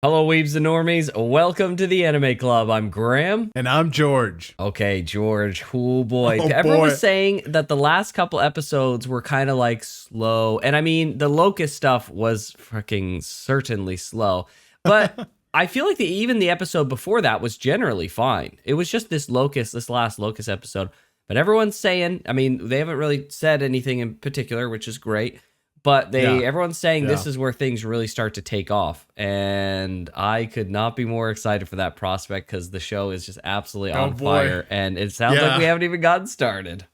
Hello, Weebs and Normies. Welcome to the Anime Club. I'm Graham. And I'm George. Okay, George. Oh, boy. Oh, Everyone boy. was saying that the last couple episodes were kind of like slow. And I mean, the Locust stuff was freaking certainly slow. But I feel like even the episode before that was generally fine. It was just this last Locust episode. But everyone's saying, I mean, they haven't really said anything in particular, which is great. But everyone's saying this is where things really start to take off. And I could not be more excited for that prospect because the show is just absolutely on fire. And it sounds like we haven't even gotten started.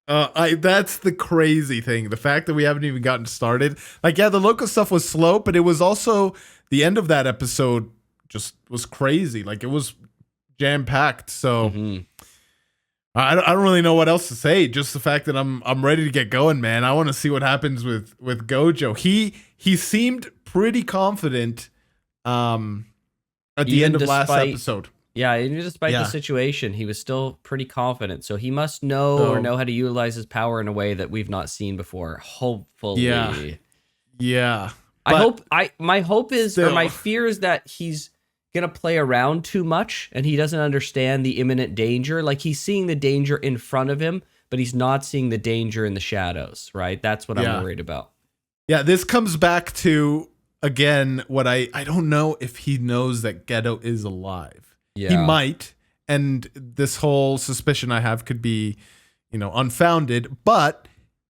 That's the crazy thing. The fact that we haven't even gotten started. Like, yeah, the local stuff was slow, but it was also the end of that episode just was crazy. Like, it was jam-packed. So I don't really know what else to say. Just the fact that I'm ready to get going, man. I want to see what happens with Gojo. He seemed pretty confident at the end of last episode. Yeah, even despite the situation, he was still pretty confident. So he must know how to utilize his power in a way that we've not seen before. Hopefully. Yeah. My hope is, or my fear is that he's gonna play around too much and he doesn't understand the imminent danger. Like, he's seeing the danger in front of him, but he's not seeing the danger in the shadows, right? That's what I'm worried about. Yeah, this comes back to, again, what I don't know if he knows that Geto is alive. Yeah. He might, and this whole suspicion I have could be, unfounded, but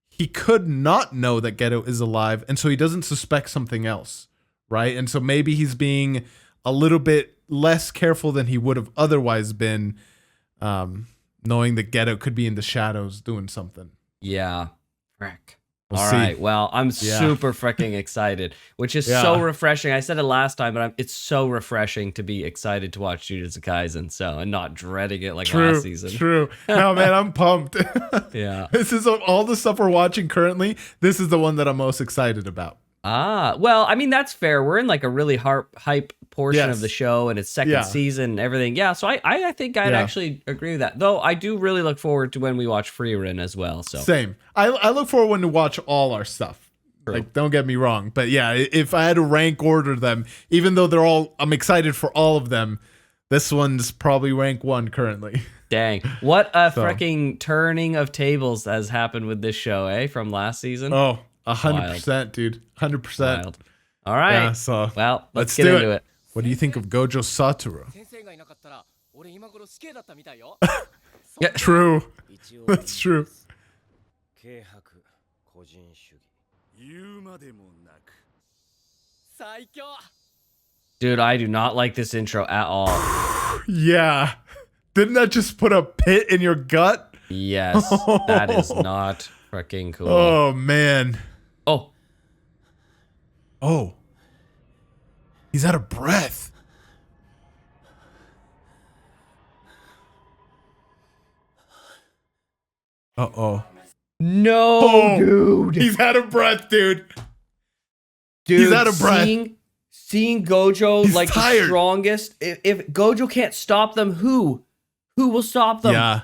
he could not know that Geto is alive, and so he doesn't suspect something else, right? And so maybe he's being a little bit less careful than he would have otherwise been, knowing that Geto could be in the shadows doing something. Yeah. Frick. All right. Well, I'm super freaking excited, which is so refreshing. I said it last time, but it's so refreshing to be excited to watch Jujutsu Kaisen, and not dreading it like last season. True. No, man, I'm pumped. Yeah. This is all the stuff we're watching currently. This is the one that I'm most excited about. Well, I mean, that's fair. We're in like a really hype portion of the show, and it's second season and everything. Yeah, so I think I'd actually agree with that. Though I do really look forward to when we watch Frieren as well. So same. I look forward when to watch all our stuff. True. Like, don't get me wrong, but yeah, if I had to rank order them, even though I'm excited for all of them, this one's probably rank 1 currently. Dang, what a freaking turning of tables has happened with this show, from last season. 100%, dude. 100%. Wild. All right. Yeah, so well, let's get into it. What do you think of Gojo Satoru? Yeah, true. That's true. Dude, I do not like this intro at all. Yeah. Didn't that just put a pit in your gut? Yes. That is not freaking cool. Oh, man. Oh. He's out of breath. Uh-oh. No, dude. He's out of breath, dude. He's out of breath. Seeing Gojo He's tired. The strongest. If Gojo can't stop them, who will stop them? Yeah.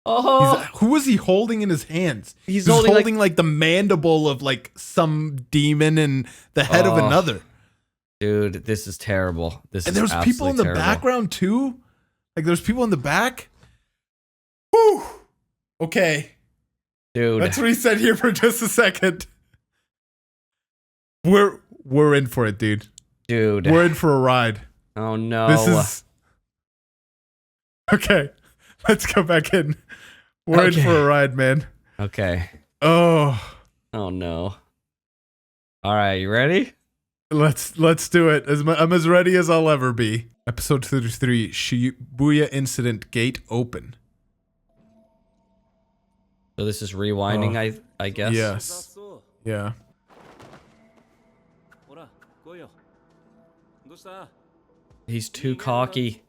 Who was he holding in his hands? He's holding like the mandible of like some demon and the head of another. Dude, this is terrible. And there's people in the background too. Like, there's people in the back. Whew. Okay. Dude. Let's reset here for just a second. We're in for it, dude. Dude. We're in for a ride. Oh no. This is okay. Let's go back in. We're in for a ride, man. Okay. Oh no. All right, you ready? Let's do it. I'm as ready as I'll ever be. Episode 33, Shibuya Incident Gate Open. So this is rewinding, I guess. Yes. Yeah. He's too cocky.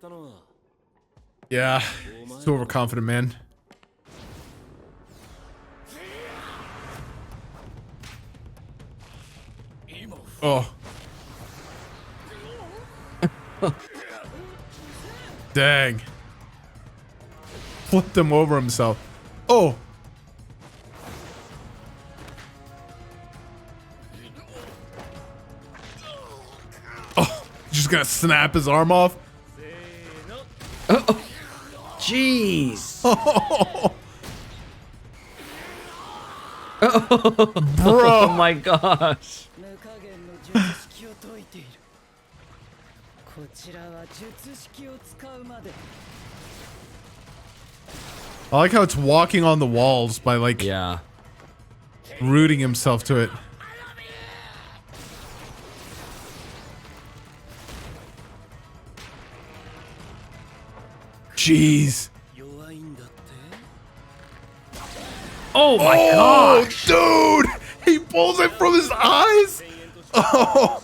Yeah. He's too overconfident, man. Oh. Dang. Flipped him over himself. Oh. Just gonna snap his arm off. Oh, jeez. Bro. Oh my gosh. I like how it's walking on the walls by like Yeah. rooting himself to it. Jeez. Oh my gosh. Dude! He pulls it from his eyes! Oh!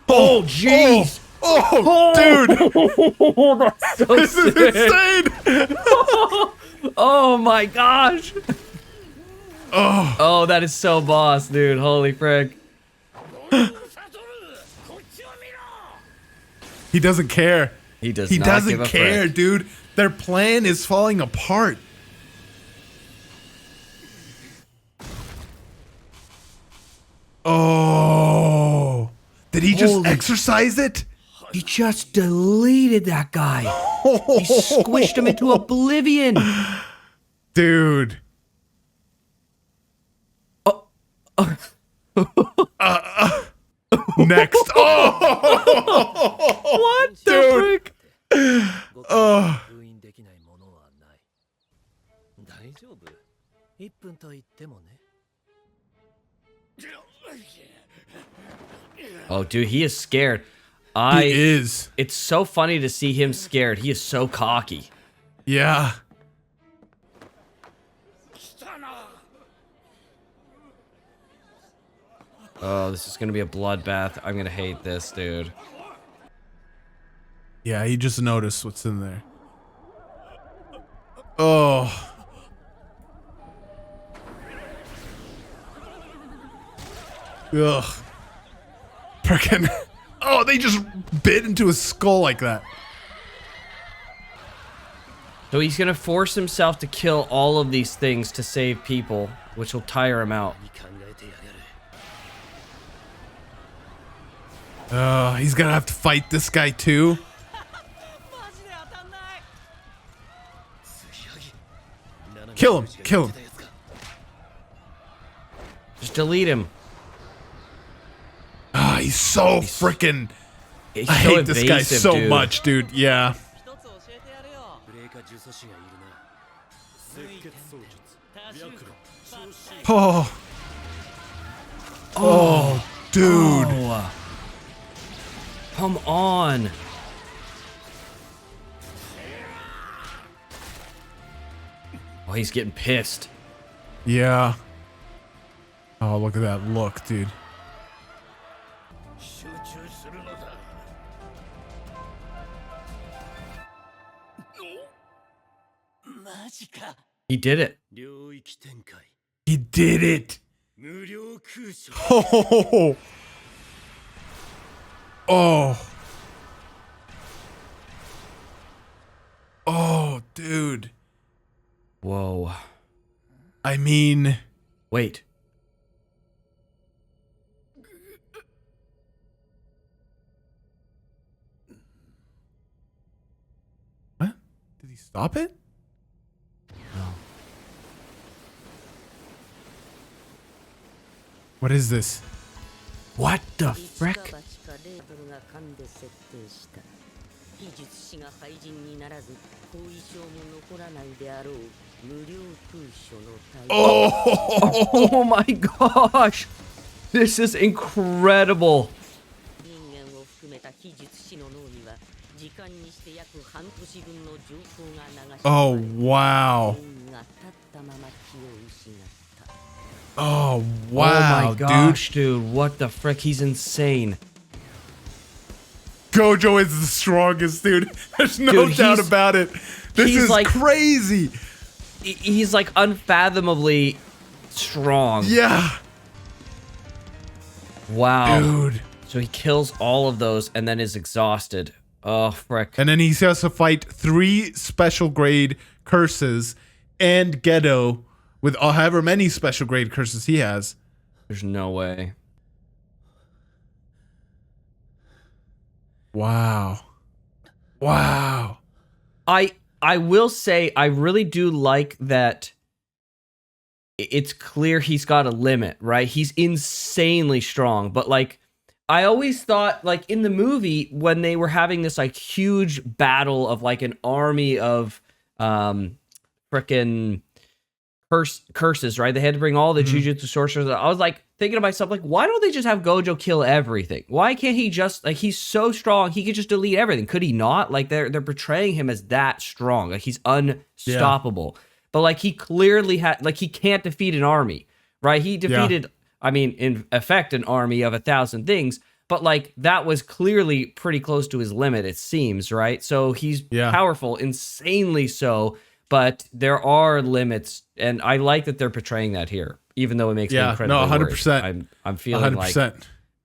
Oh jeez. Oh, dude! That's so This is sick. insane! Oh my gosh. Oh, Oh, that is so boss, dude. Holy frick. he doesn't care. He does He not doesn't give a care, frick. dude. Their plan is falling apart. Oh. Did he just exercise it? He just deleted that guy. He squished him into oblivion. Dude. Next. Oh. What the Dude. frick? Oh. Oh, dude, he is scared. He is. It's so funny to see him scared. He is so cocky. Yeah. Oh, this is gonna be a bloodbath. I'm gonna hate this, dude. Yeah, he just noticed what's in there. Oh. Ugh. Frickin'. Oh, they just bit into his skull like that. So he's gonna force himself to kill all of these things to save people, which will tire him out. He's gonna have to fight this guy too. Kill him! Kill him! Just delete him. Ah, he's so frickin'. He's I so hate this guy evasive, so dude. much, dude. Yeah. Oh. Oh, dude. Oh. Come on. Oh, he's getting pissed. Yeah. Oh, look at that look, dude. He did it. He did it. Oh. Oh. Oh, dude. Whoa. I mean, Wait. what? Did he stop it? No. What is this? What the frick? Oh my gosh! This is incredible. Oh, wow. Oh, wow, oh my gosh, dude. What the frick? He's insane. Gojo is the strongest, dude. There's no Dude, doubt he's- about it. This he's is like- crazy. He's like unfathomably strong. Yeah. Wow. Dude. So he kills all of those and then is exhausted. Oh, frick. And then he has to fight 3 special grade curses and Gedo with however many special grade curses he has. There's no way. Wow. Wow. I will say I really do like that it's clear he's got a limit, right? He's insanely strong, but like I always thought, like, in the movie, when they were having this, like, huge battle of, like, an army of frickin' curses, right? They had to bring all the Jujutsu sorcerers. I was, like, thinking to myself, like, why don't they just have Gojo kill everything? Why can't he just, like, he's so strong, he could just delete everything. Could he not? Like, they're portraying him as that strong. Like, he's unstoppable. Yeah. But, like, he clearly had, like, he can't defeat an army, right? He defeated... Yeah. I mean, in effect, an army of 1,000 things, but like that was clearly pretty close to his limit, it seems, right? So he's powerful, insanely so, but there are limits, and I like that they're portraying that here, even though it makes me incredibly 100%. I'm feeling 100%. Like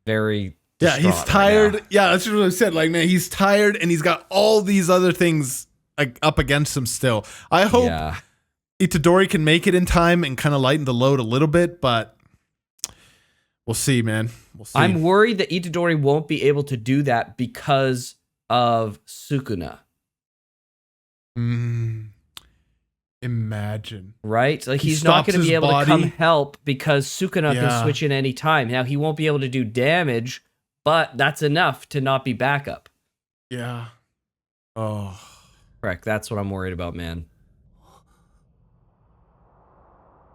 very he's tired. Right, yeah, that's what I said. Like, man, he's tired, and he's got all these other things like up against him still. I hope Itadori can make it in time and kind of lighten the load a little bit, but. We'll see, man. We'll see. I'm worried that Itadori won't be able to do that because of Sukuna. Imagine. Right? Like, he's not going to be able to come help because Sukuna can switch in any time. Now, he won't be able to do damage, but that's enough to not be backup. Yeah. Oh. Correct. That's what I'm worried about, man.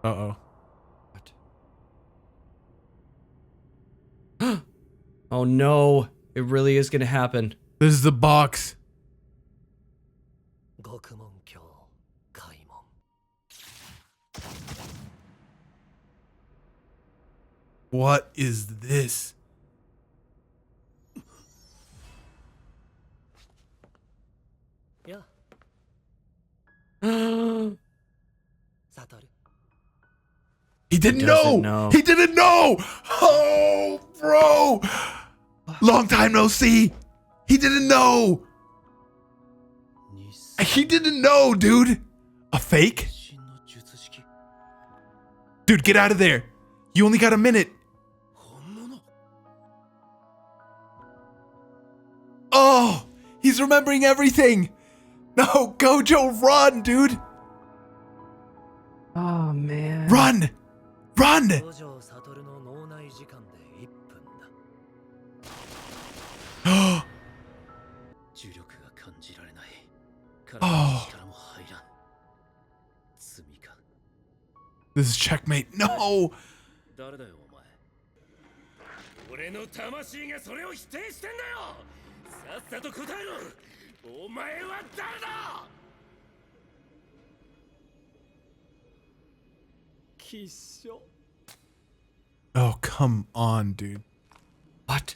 Uh-oh. Oh no, it really is going to happen. This is the box. What is this? He didn't know. He didn't know. Oh, bro. Long time no see. He didn't know. He didn't know, dude. A fake? Dude, get out of there. You only got a minute. Oh, he's remembering everything. No, Gojo, run, dude. Oh, man. Run. Run. Oh. This is checkmate. No. Oh, come on, dude. What?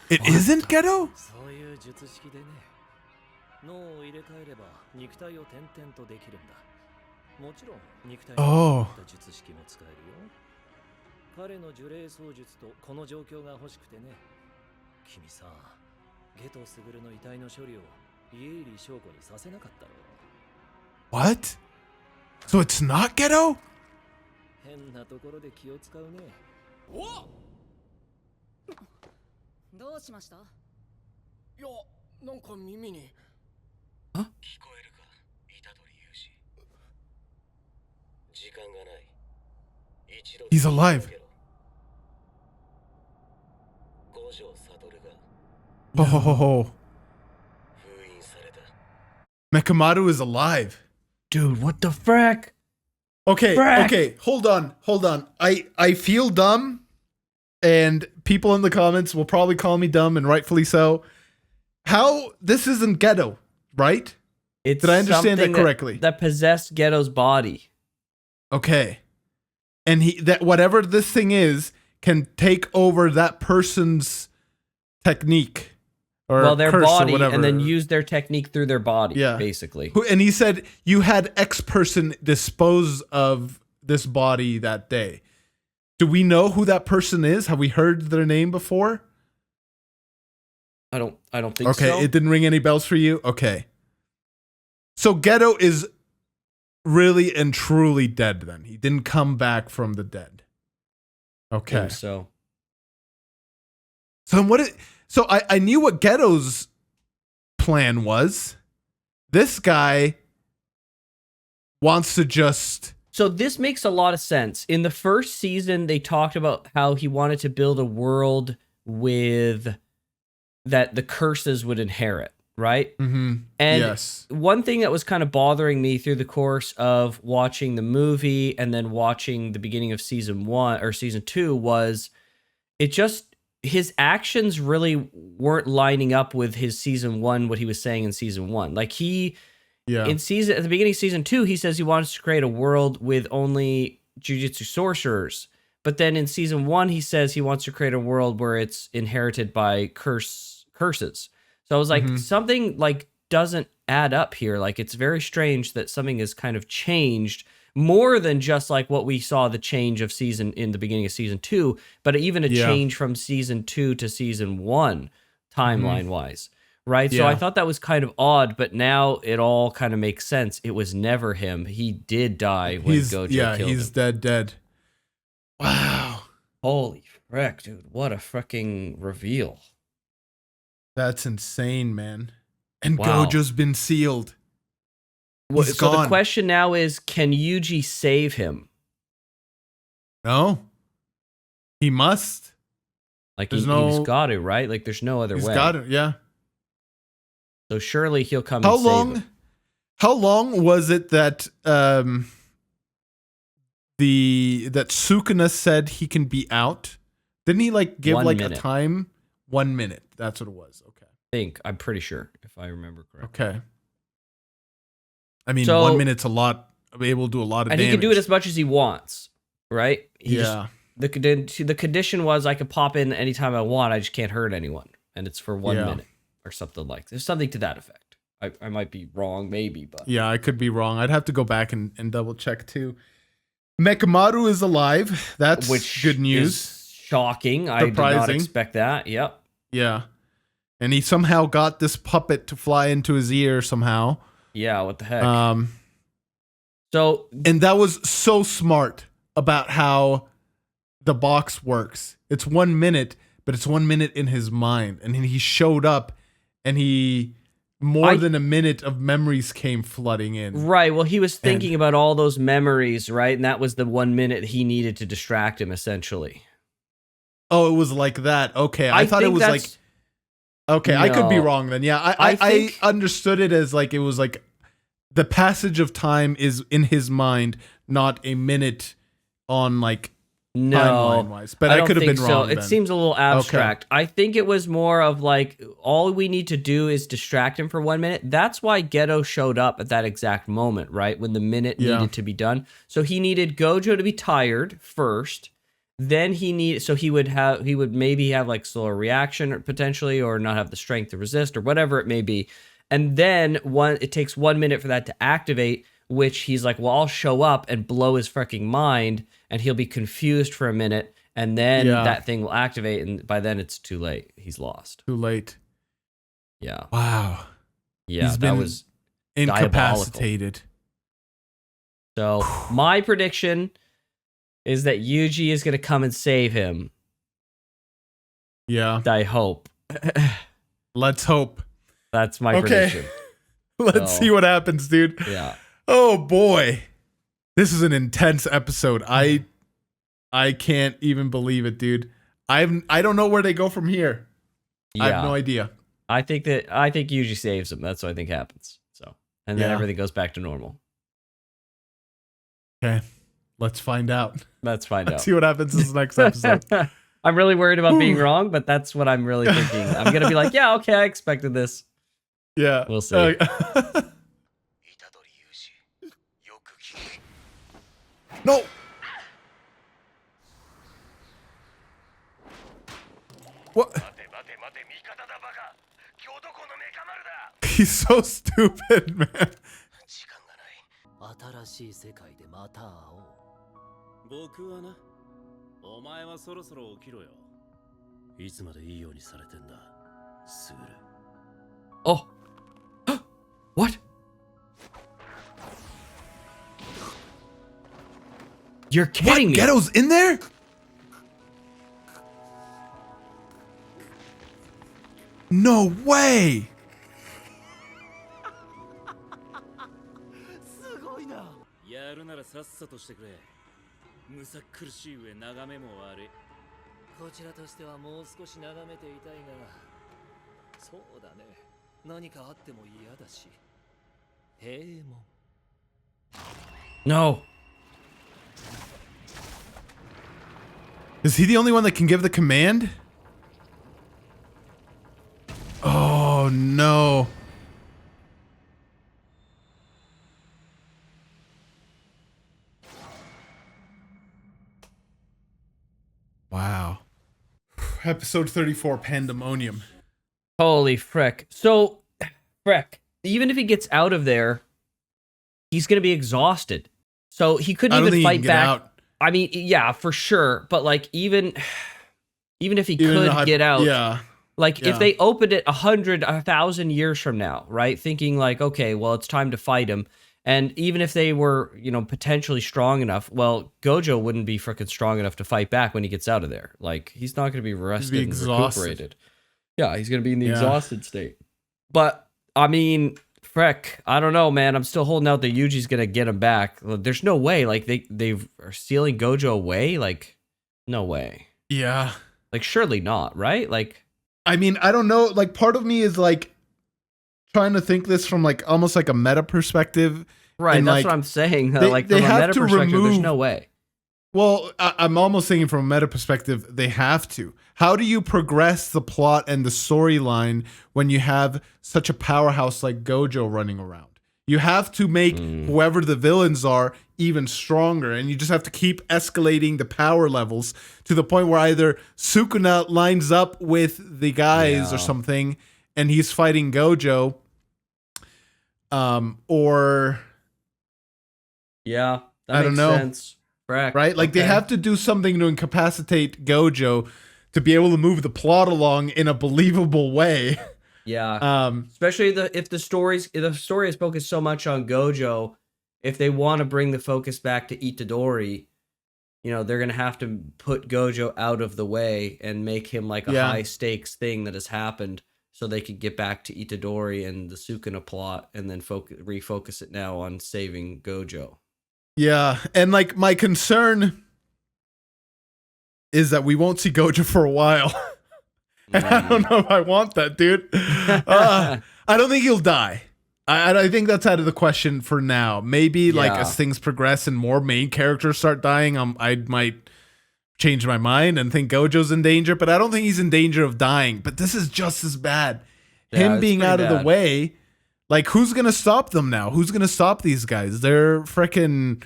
It isn't Gedo? Oh. What? So it's not Gedo? Huh? He's alive. Oh. Mekamaru is alive. Dude, what the frack? Okay, hold on. I feel dumb, and people in the comments will probably call me dumb, and rightfully so. How this isn't Gedo, right? Did I understand that correctly? That possessed Geto's body. Okay. And that whatever this thing is can take over that person's technique or their curse body, or whatever. and then use their technique through their body, Yeah. basically. And he said you had X person dispose of this body that day. Do we know who that person is? Have we heard their name before? I don't think so. Okay, it didn't ring any bells for you? Okay. So Gedo is really and truly dead then. He didn't come back from the dead. Okay. So then so I knew what Gedo's plan was. This guy wants to just... So this makes a lot of sense. In the first season, they talked about how he wanted to build a world with that the curses would inherit, right? Mm-hmm. And yes. one thing that was kind of bothering me through the course of watching the movie and then watching the beginning of season 1 or season 2 was his actions really weren't lining up with his season 1, what he was saying in season 1. Like at the beginning of season 2, he says he wants to create a world with only jujutsu sorcerers. But then in season 1, he says he wants to create a world where it's inherited by curses. So I was like, something like doesn't add up here. Like, it's very strange that something has kind of changed more than just like what we saw the change of season in the beginning of season 2, but even a change from season 2 to season 1 timeline wise. Right. So I thought that was kind of odd, but now it all kind of makes sense. It was never him. He did die when Gojo killed him. He's dead. Wow. Holy frick, dude. What a freaking reveal. That's insane, man. And wow. Gojo's been sealed. He's gone. The question now is, can Yuji save him? No. He must. Like, he's got to, right? Like, there's no other way. He's got to, yeah. So surely he'll come and save him. How long was it that that Sukuna said he can be out? Didn't he like give 1 like minute. a time? 1 minute. That's what it was. Okay. I'm pretty sure, if I remember correctly. Okay. I mean, 1 minute's a lot. I'm able to do a lot of damage. And he can do it as much as he wants, right? Yeah. The condition was I could pop in anytime I want. I just can't hurt anyone. And it's for 1 minute or something like there's something to that effect. I might be wrong, maybe, but yeah, I could be wrong. I'd have to go back and double check too. Mekamaru is alive. That's good news. Is shocking. I did not expect that. Yep. Yeah. And he somehow got this puppet to fly into his ear somehow. Yeah, what the heck? And that was so smart about how the box works. It's 1 minute, but it's 1 minute in his mind. And he showed up and more than a minute of memories came flooding in. Right. Well, he was thinking about all those memories, right? And that was the 1 minute he needed to distract him, essentially. Oh, it was like that. Okay. I thought it was like... Okay, no. I could be wrong then. Yeah, I understood it as like it was like the passage of time is in his mind, not a minute on like timeline-wise. But I could have been wrong. It seems a little abstract. Okay. I think it was more of like all we need to do is distract him for 1 minute. That's why Gedo showed up at that exact moment, right? When the minute needed to be done. So he needed Gojo to be tired first. Then he would maybe have like slower reaction or potentially, or not have the strength to resist or whatever it may be. And then it takes 1 minute for that to activate, which he's like, well, I'll show up and blow his freaking mind and he'll be confused for a minute. And then that thing will activate. And by then it's too late. He's lost. Too late. Yeah. Wow. Yeah. That was incapacitated. So my prediction is that Yuji is going to come and save him. Yeah. I hope. Let's hope. That's my prediction. Let's see what happens, dude. Yeah. Oh, boy. This is an intense episode. I can't even believe it, dude. I don't know where they go from here. Yeah. I have no idea. I think Yuji saves him. That's what I think happens. So, and then everything goes back to normal. Okay. Let's find out. Let's see what happens in this next episode. I'm really worried about being wrong, but that's what I'm really thinking. I'm going to be like, yeah, okay, I expected this. Yeah. We'll see. No! What? He's so stupid, man. 時間がない。新しい世界でまた会おう。僕はな、お前はそろそろ起きろよ。いつまでいいようにされてんだ、スグル。Oh. What? You're kidding me. Ghetto's in there? No way. すごいな。やるならさっさとしてくれ。むさ苦しい上眺めも悪い。こちらとしてはもう少し眺めていたいが、そうだね。何かあっても嫌だし。閉門。No. Is he the only one that can give the command? Oh no. Wow. Episode 34, Pandemonium. Holy frick. So, frick. Even if he gets out of there, he's going to be exhausted. So he couldn't even fight back. Out. I mean, yeah, for sure. But like, even if he could get out, yeah. Like if they opened it 1,000 years from now, right? Thinking like, okay, well, it's time to fight him. And even if they were, potentially strong enough, well, Gojo wouldn't be freaking strong enough to fight back when he gets out of there. Like he's not going to be rested and recuperated. Yeah, he's going to be in the exhausted state. But I mean, frick, I don't know, man. I'm still holding out that Yuji's going to get him back. There's no way. Like they are stealing Gojo away. Like no way. Yeah. Like surely not, right? Like. I mean, I don't know. Like, part of me is like trying to think this from like almost like a meta perspective. Right. And, that's what I'm saying. Like, from a meta perspective, there's no way. Well, I'm almost thinking from a meta perspective, they have to. How do you progress the plot and the storyline when you have such a powerhouse like Gojo running around? You have to make whoever the villains are even stronger, and you just have to keep escalating the power levels to the point where either Sukuna lines up with the guys or something, and he's fighting Gojo, or that I don't makes know. Sense. Right? Like they have to do something to incapacitate Gojo to be able to move the plot along in a believable way. Yeah. Especially if the story is focused so much on Gojo, if they want to bring the focus back to Itadori, they're going to have to put Gojo out of the way and make him like a high stakes thing that has happened so they could get back to Itadori and the Sukuna plot and then refocus it now on saving Gojo. Yeah. And like my concern is that we won't see Gojo for a while. And I don't know if I want that, dude. I don't think he'll die. I think that's out of the question for now. Maybe like as things progress and more main characters start dying, I might change my mind and think Gojo's in danger, but I don't think he's in danger of dying. But this is just as bad. Him being out of the way, like who's going to stop them now? Who's going to stop these guys? They're freaking...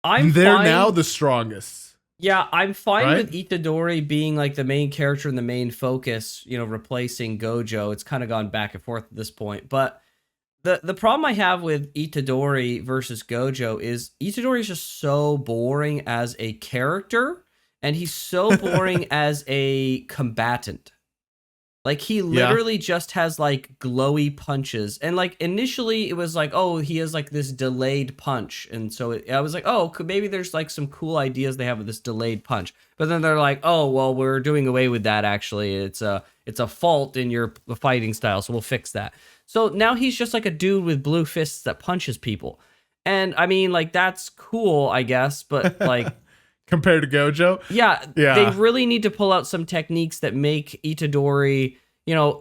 They're now the strongest. Yeah, I'm fine with Itadori being like the main character and the main focus, replacing Gojo. It's kind of gone back and forth at this point. But the problem I have with Itadori versus Gojo is Itadori is just so boring as a character, and he's so boring as a combatant. Like, he literally just has, like, glowy punches. And, like, initially it was like, oh, he has, like, this delayed punch. And so I was like, oh, maybe there's, like, some cool ideas they have with this delayed punch. But then they're like, oh, well, we're doing away with that, actually. It's a fault in your fighting style, so we'll fix that. So now he's just, like, a dude with blue fists that punches people. And, I mean, like, that's cool, I guess. But, like... Compared to Gojo? Yeah, they really need to pull out some techniques that make Itadori,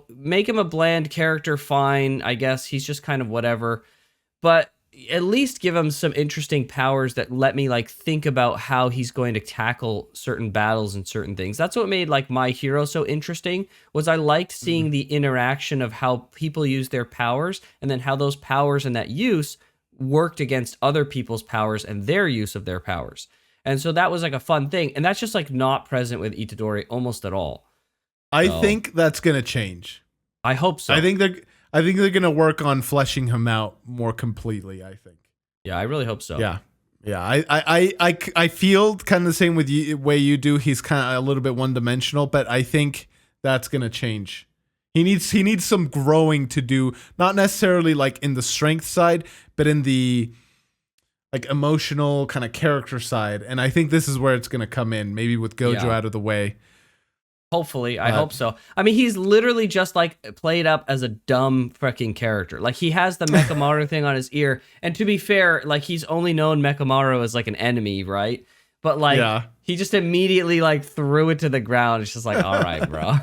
make him a bland character, fine, I guess. He's just kind of whatever. But at least give him some interesting powers that let me, like, think about how he's going to tackle certain battles and certain things. That's what made, like, My Hero so interesting, was I liked seeing the interaction of how people use their powers, and then how those powers and that use worked against other people's powers and their use of their powers. And so that was like a fun thing. And that's just like not present with Itadori almost at all. I think that's going to change. I hope so. I think I think they're gonna work on fleshing him out more completely. I think. Yeah, I really hope so. Yeah. Yeah, I feel kind of the same with you, way you do. He's kind of a little bit one dimensional, but I think that's gonna change. He needs some growing to do, not necessarily like in the strength side, but in the like emotional kind of character side. And I think this is where it's gonna come in, maybe with Gojo out of the way. Hopefully, I hope so. I mean, he's literally just like played up as a dumb freaking character. Like he has the Mechamaru thing on his ear, and to be fair, like he's only known Mechamaru as like an enemy, right? But like he just immediately like threw it to the ground. It's just like, all right, bro.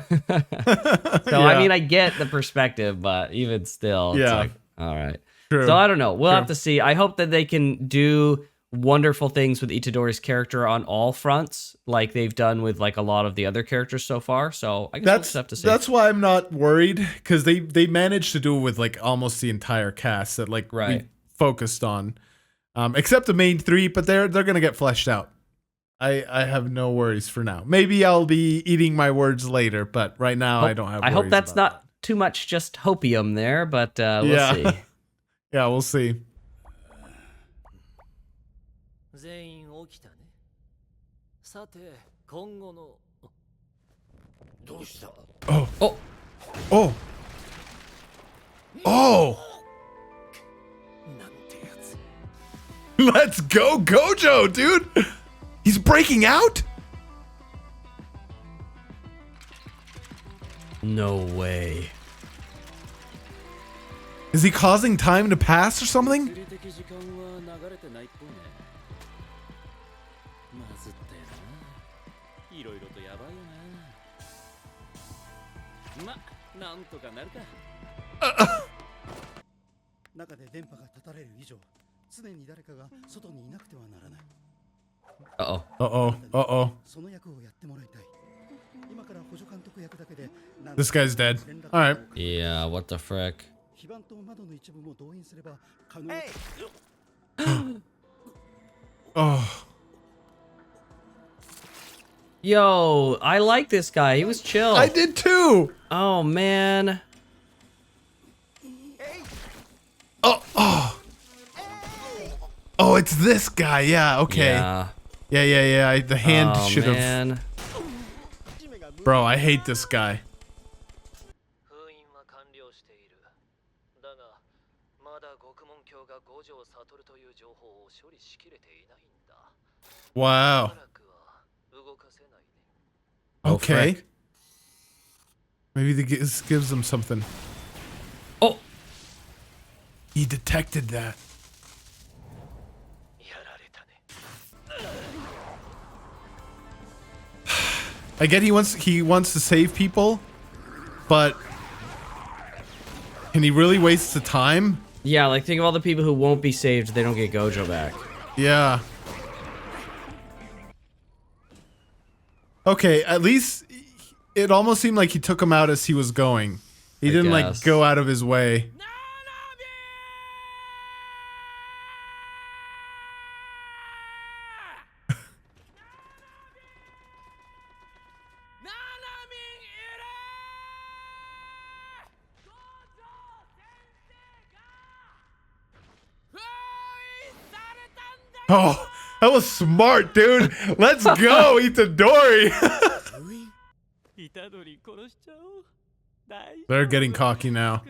So I mean, I get the perspective, but even still, it's like, all right. True. So I don't know. We'll have to see. I hope that they can do wonderful things with Itadori's character on all fronts, like they've done with like a lot of the other characters so far. So I guess we'll just have to see. That's why I'm not worried, because they managed to do it with like almost the entire cast that like we focused on, except the main three, but they're gonna get fleshed out. I have no worries for now. Maybe I'll be eating my words later, but right now I don't have. I hope that's not too much just hopium there, but we'll see. Yeah, we'll see. 全員起きたね。さて、今後のどうした？ Oh. Oh. Oh. Oh. なんてやつ。 Let's go, Gojo, dude. He's breaking out? No way. Is he causing time to pass or something? 物理的時間は流れてないっぽいね。まずってな。いろいろとやばいよな。ま、なんとかなるか。中で電波が断たれる以上、常に誰かが外にいなくてはならない。 Uh-oh. Uh-oh. Uh-oh. This guy's dead. All right. Yeah, what the frick? Oh. Yo, I like this guy. He was chill. I did too. Oh, man. Oh, oh. Oh, it's this guy. Yeah, okay. Yeah. Yeah. The hand should have. Man. Bro, I hate this guy. Wow. Okay. frick. Maybe this gives them something. Oh. He detected that. I get he wants to save people, but can he really waste the time? Yeah, like think of all the people who won't be saved if they don't get Gojo back. Yeah. Okay, at least it almost seemed like he took him out as he was going. He didn't like go out of his way. Oh, that was smart, dude. Let's go, Itadori. They're getting cocky now.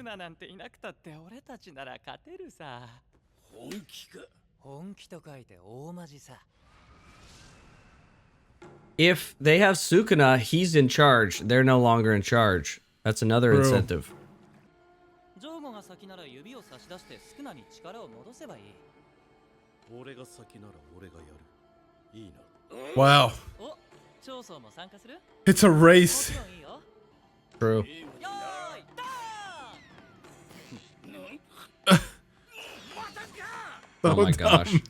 If they have Sukuna, he's in charge. They're no longer in charge. That's another incentive. Wow. It's a race. True. Oh my gosh.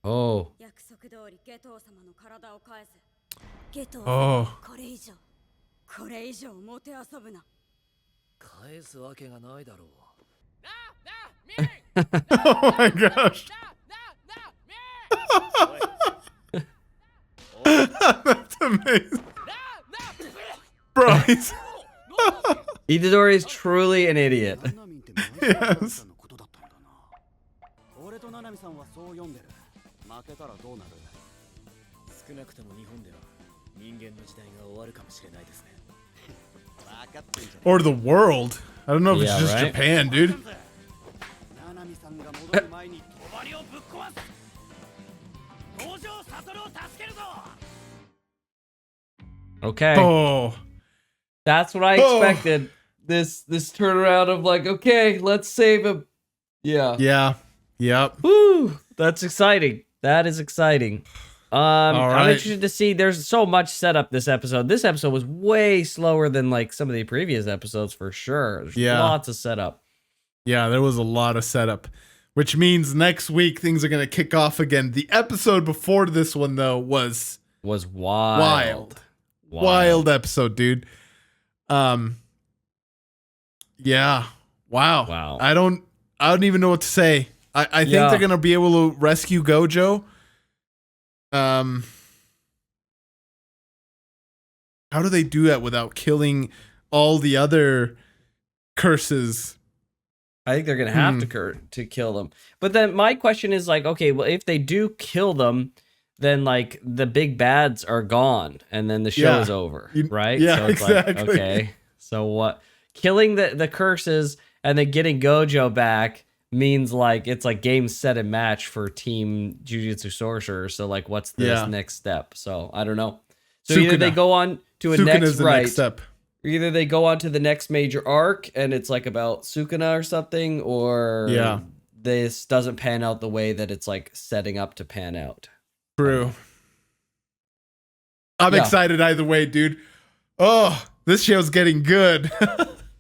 Oh. Oh. 返すわけがないだろう。 Oh my gosh. That's amazing. Bro, he's Itadori is truly an idiot. yes. 俺と七海さんはそう読んでる。負けたらどうなる？少なくとも日本では人間の時代が終わるかもしれないですね。分かってんじゃねえ。 Or the world. I don't know if it's Yeah, just right? Japan, dude. 七海さんが戻る前に帳をぶっ壊す。五条悟を助けるぞ。 Okay. Oh. That's what I expected. This turnaround of like, okay, let's save him. Yeah. Yeah. Yep. Woo! That's exciting. That is exciting. I'm right. interested to see. There's so much setup this episode. This episode was way slower than like some of the previous episodes for sure. There's lots of setup. Yeah, there was a lot of setup, which means next week things are going to kick off again. The episode before this one, though, was wild. Wild episode, dude. Yeah. Wow. I don't even know what to say. I think they're gonna be able to rescue Gojo. How do they do that without killing all the other curses? I think they're gonna have to kill them. But then my question is like, okay, well, if they do kill them, then like the big bads are gone, and then the show is over, right? Yeah, so it's exactly. Like, okay, so what? Killing the curses and then getting Gojo back means like it's like game, set, and match for Team Jujutsu Sorcerer. So like, what's the next step? So I don't know. So either they go on to a next step. Either they go on to the next major arc and it's like about Sukuna or something, or this doesn't pan out the way that it's like setting up to pan out. True. I'm excited either way, dude. Oh, this show's getting good.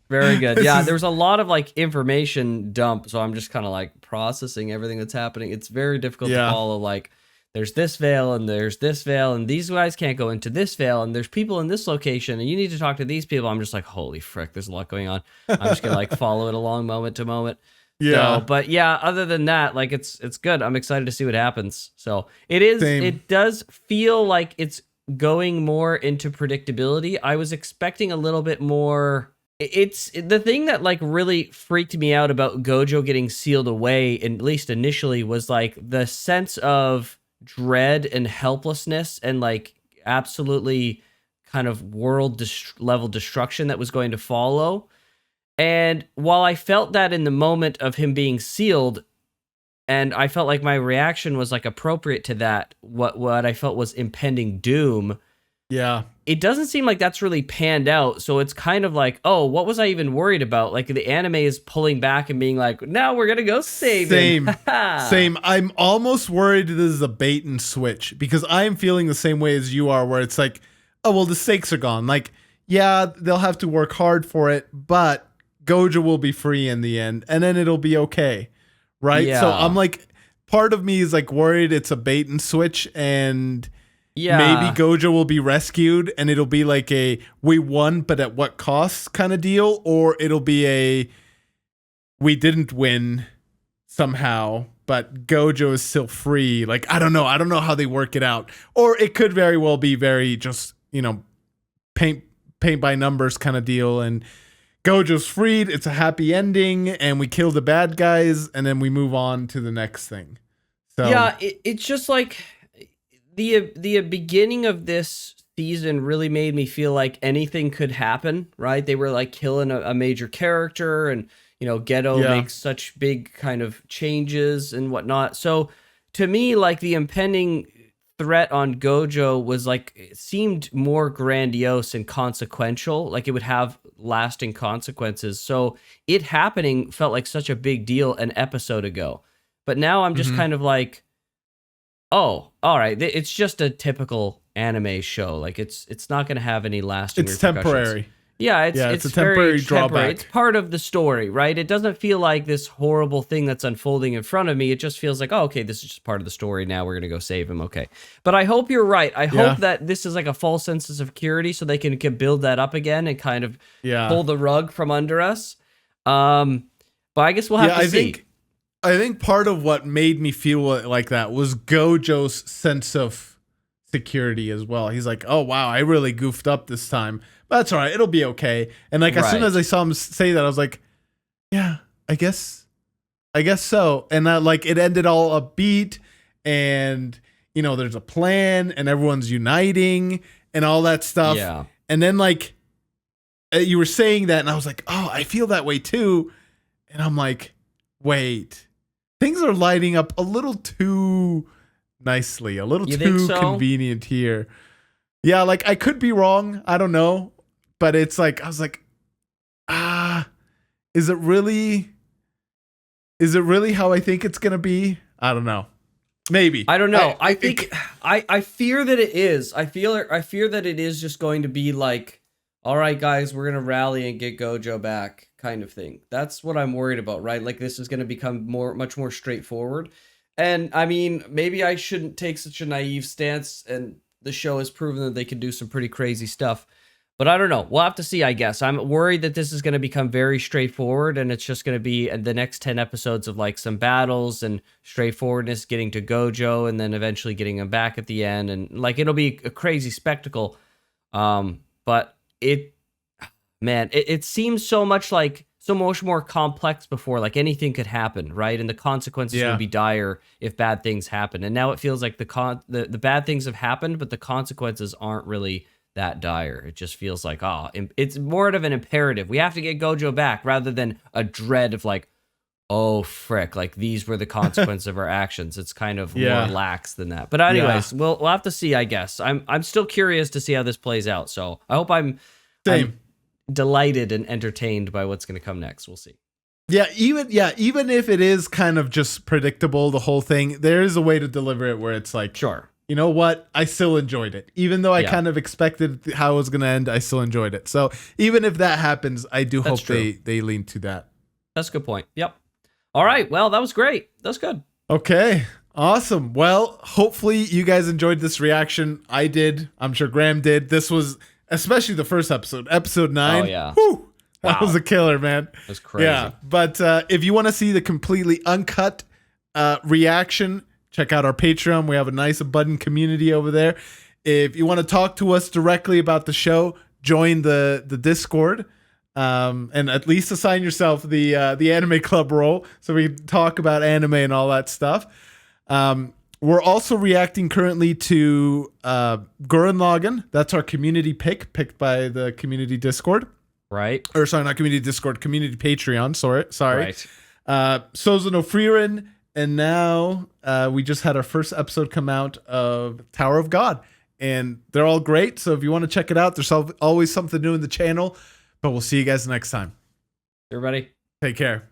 Very good. Yeah, there's a lot of like information dump, so I'm just kind of like processing everything that's happening. It's very difficult to follow. Like, there's this veil and there's this veil, and these guys can't go into this veil, and there's people in this location, and you need to talk to these people. I'm just like, holy frick, there's a lot going on. I'm just gonna like follow it along moment to moment. Yeah. So, but yeah, other than that, like it's good. I'm excited to see what happens. So it is. Same. It does feel like it's going more into predictability. I was expecting a little bit more. It's the thing that like really freaked me out about Gojo getting sealed away, at least initially, was like the sense of dread and helplessness and like absolutely kind of world level destruction that was going to follow. And while I felt that in the moment of him being sealed, and I felt like my reaction was like appropriate to that, what I felt was impending doom. Yeah. It doesn't seem like that's really panned out. So it's kind of like, oh, what was I even worried about? Like the anime is pulling back and being like, now we're going to go save him. Same. I'm almost worried this is a bait and switch because I'm feeling the same way as you are, where it's like, oh, well, the stakes are gone. Like, yeah, they'll have to work hard for it, but Gojo will be free in the end and then it'll be okay. Right. Yeah. So I'm like, part of me is like worried it's a bait and switch and maybe Gojo will be rescued and it'll be like a we won, but at what cost kind of deal. Or it'll be a we didn't win somehow, but Gojo is still free. Like, I don't know. I don't know how they work it out. Or it could very well be very just, paint by numbers kind of deal. And Gojo's freed. It's a happy ending. And we kill the bad guys. And then we move on to the next thing. So yeah, it's just like the beginning of this season really made me feel like anything could happen, right? They were like killing a major character and, Geto makes such big kind of changes and whatnot. So to me, like the impending threat on Gojo was like, it seemed more grandiose and consequential, like it would have lasting consequences. So it happening felt like such a big deal an episode ago. But now I'm just kind of like, oh, all right. It's just a typical anime show. Like it's not going to have any lasting. It's repercussions. temporary. Yeah, it's a temporary drawback. It's part of the story, right? It doesn't feel like this horrible thing that's unfolding in front of me. It just feels like, oh, okay, this is just part of the story. Now we're going to go save him. Okay. But I hope you're right. I hope that this is like a false sense of security so they can build that up again and kind of pull the rug from under us. But I guess we'll have to see. I think part of what made me feel like that was Gojo's sense of security as well. He's like, oh wow, I really goofed up this time, but that's all right, it'll be okay. And like as soon as I saw him say that, I was like, yeah, I guess so. And that, like, it ended all upbeat, and you know, there's a plan, and everyone's uniting, and all that stuff. Yeah. And then like you were saying that, and I was like, oh, I feel that way too. And I'm like, wait, things are lighting up a little too nicely, a little too convenient here. Yeah, like I could be wrong. I don't know. But it's like, I was like, is it really how I think it's going to be? I don't know. Maybe. I don't know. I think I fear that it is. I fear that it is just going to be like, all right, guys, we're going to rally and get Gojo back kind of thing. That's what I'm worried about, right? Like this is going to become much more straightforward. And I mean, maybe I shouldn't take such a naive stance, and the show has proven that they can do some pretty crazy stuff. But I don't know. We'll have to see, I guess. I'm worried that this is going to become very straightforward, and it's just going to be the next 10 episodes of like some battles and straightforwardness, getting to Gojo, and then eventually getting him back at the end. And like, it'll be a crazy spectacle. But it seems so much more complex before. Like anything could happen, right? And the consequences would be dire if bad things happen. And now it feels like the bad things have happened, but the consequences aren't really that dire. It just feels like, it's more of an imperative. We have to get Gojo back rather than a dread of like, oh frick, like these were the consequences of our actions. It's kind of more lax than that. But anyways, we'll have to see, I guess. I'm still curious to see how this plays out. So I hope I'm delighted and entertained by what's going to come next. We'll see. Even if it is kind of just predictable, the whole thing, there is a way to deliver it where it's like, sure, you know what? I still enjoyed it. Even though I kind of expected how it was going to end, I still enjoyed it. So even if that happens, I do hope they lean to that. That's a good point. Yep. All right. Well, that was great. That was good. Okay. Awesome. Well, hopefully you guys enjoyed this reaction. I did. I'm sure Graham did. This was, especially the first episode, episode 9. Oh, yeah. Whew, that was a killer, man. That was crazy. Yeah. But if you want to see the completely uncut reaction, check out our Patreon. We have a nice abundant community over there. If you want to talk to us directly about the show, join the Discord, and at least assign yourself the anime club role so we can talk about anime and all that stuff. We're also reacting currently to Gurren Lagann. That's our community picked by the community Discord. Right. Or sorry, not community Discord, community Patreon. Sorry. Right. Sozo no Frieren. And now we just had our first episode come out of Tower of God. And they're all great. So if you want to check it out, there's always something new in the channel. But we'll see you guys next time. Everybody. Take care.